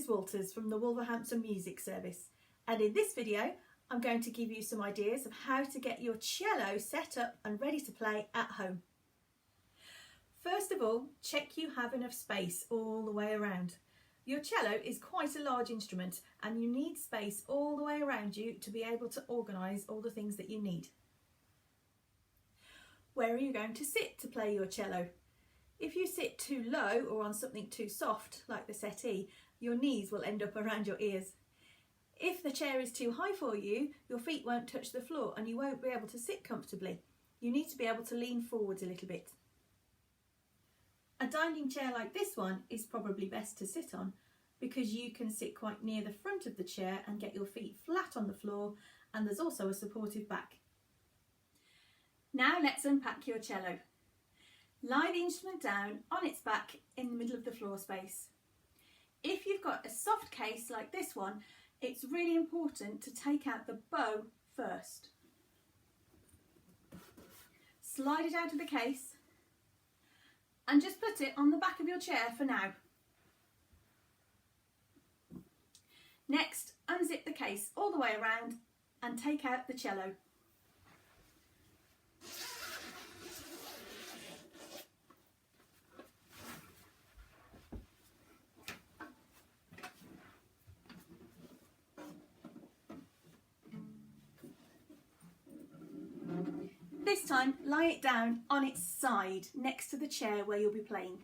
Mrs. Walters from the Wolverhampton Music Service, and in this video I'm going to give you some ideas of how to get your cello set up and ready to play at home. First of all, check you have enough space all the way around. Your cello is quite a large instrument and you need space all the way around you to be able to organise all the things that you need. Where are you going to sit to play your cello? If you sit too low or on something too soft, like the settee, your knees will end up around your ears. If the chair is too high for you, your feet won't touch the floor and you won't be able to sit comfortably. You need to be able to lean forwards a little bit. A dining chair like this one is probably best to sit on because you can sit quite near the front of the chair and get your feet flat on the floor, and there's also a supportive back. Now let's unpack your cello. Lie the instrument down on its back in the middle of the floor space. If you've got a soft case like this one, it's really important to take out the bow first. Slide it out of the case and just put it on the back of your chair for now. Next, unzip the case all the way around and take out the cello. This time, lie it down on its side next to the chair where you'll be playing.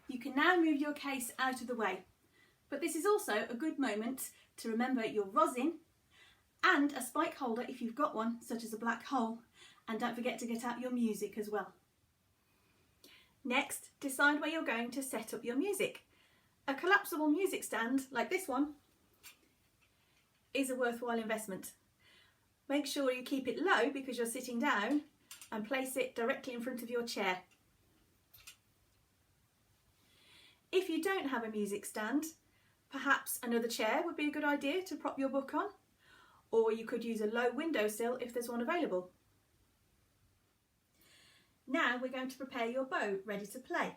You can now move your case out of the way, but this is also a good moment to remember your rosin and a spike holder if you've got one, such as a black hole, and don't forget to get out your music as well. Next, decide where you're going to set up your music. A collapsible music stand, like this one, is a worthwhile investment. Make sure you keep it low because you're sitting down and place it directly in front of your chair. If you don't have a music stand, perhaps another chair would be a good idea to prop your book on, or you could use a low windowsill if there's one available. Now we're going to prepare your bow ready to play.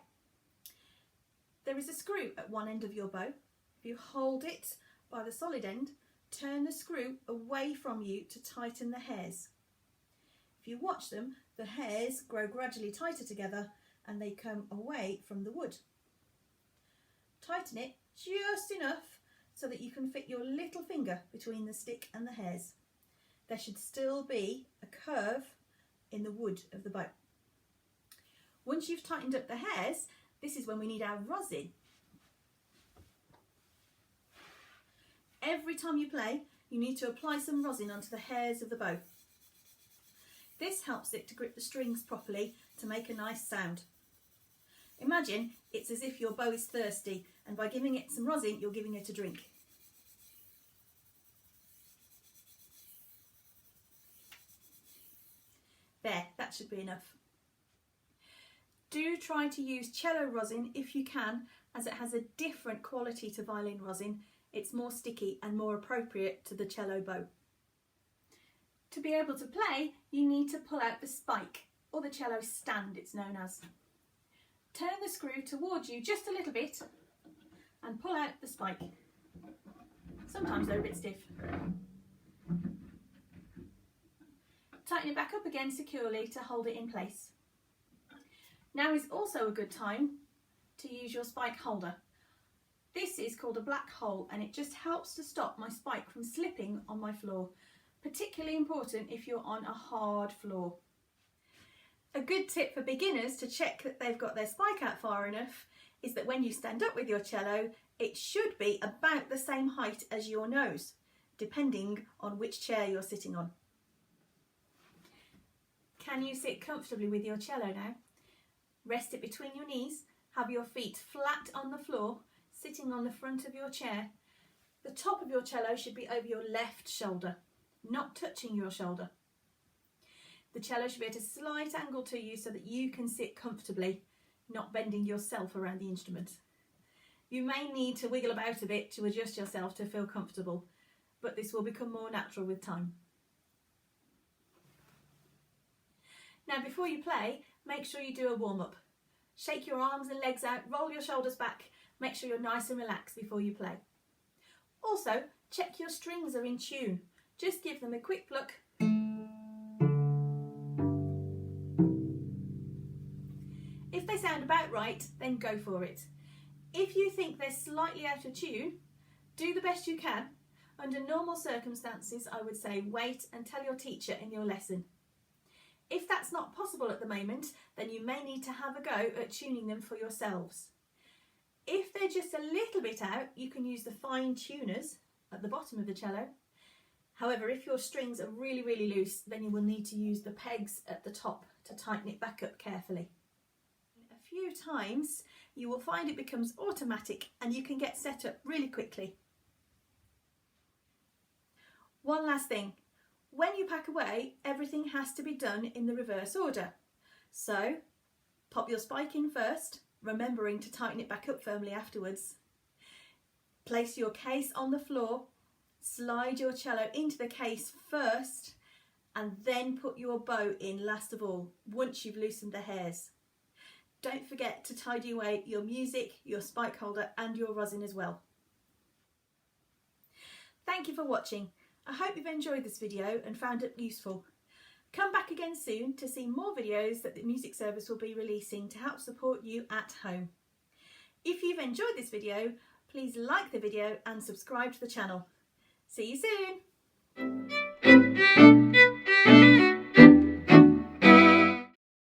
There is a screw at one end of your bow. If you hold it by the solid end, turn the screw away from you to tighten the hairs. If you watch them, the hairs grow gradually tighter together and they come away from the wood. Tighten it just enough so that you can fit your little finger between the stick and the hairs. There should still be a curve in the wood of the bow. Once you've tightened up the hairs, this is when we need our rosin. Every time you play, you need to apply some rosin onto the hairs of the bow. This helps it to grip the strings properly to make a nice sound. Imagine it's as if your bow is thirsty, and by giving it some rosin, you're giving it a drink. There, that should be enough. Do try to use cello rosin if you can, as it has a different quality to violin rosin. It's more sticky and more appropriate to the cello bow. To be able to play, you need to pull out the spike, or the cello stand it's known as. Turn the screw towards you just a little bit and pull out the spike. Sometimes they're a bit stiff. Tighten it back up again securely to hold it in place. Now is also a good time to use your spike holder. This is called a black hole and it just helps to stop my spike from slipping on my floor, particularly important if you're on a hard floor. A good tip for beginners to check that they've got their spike out far enough is that when you stand up with your cello, it should be about the same height as your nose, depending on which chair you're sitting on. Can you sit comfortably with your cello now? Rest it between your knees, have your feet flat on the floor, sitting on the front of your chair. The top of your cello should be over your left shoulder, not touching your shoulder. The cello should be at a slight angle to you so that you can sit comfortably, not bending yourself around the instrument. You may need to wiggle about a bit to adjust yourself to feel comfortable, but this will become more natural with time. Now before you play, make sure you do a warm-up. Shake your arms and legs out, roll your shoulders back, make sure you're nice and relaxed before you play. Also, check your strings are in tune. Just give them a quick pluck. If they sound about right, then go for it. If you think they're slightly out of tune, do the best you can. Under normal circumstances, I would say wait and tell your teacher in your lesson. If that's not possible at the moment, then you may need to have a go at tuning them for yourselves. If they're just a little bit out, you can use the fine tuners at the bottom of the cello. However, if your strings are really, really loose, then you will need to use the pegs at the top to tighten it back up carefully. A few times, you will find it becomes automatic and you can get set up really quickly. One last thing. When you pack away, everything has to be done in the reverse order. So, pop your spike in first, remembering to tighten it back up firmly afterwards. Place your case on the floor, slide your cello into the case first, and then put your bow in last of all, once you've loosened the hairs. Don't forget to tidy away your music, your spike holder and your rosin as well. Thank you for watching. I hope you've enjoyed this video and found it useful. Come back again soon to see more videos that the music service will be releasing to help support you at home. If you've enjoyed this video, please like the video and subscribe to the channel. See you soon!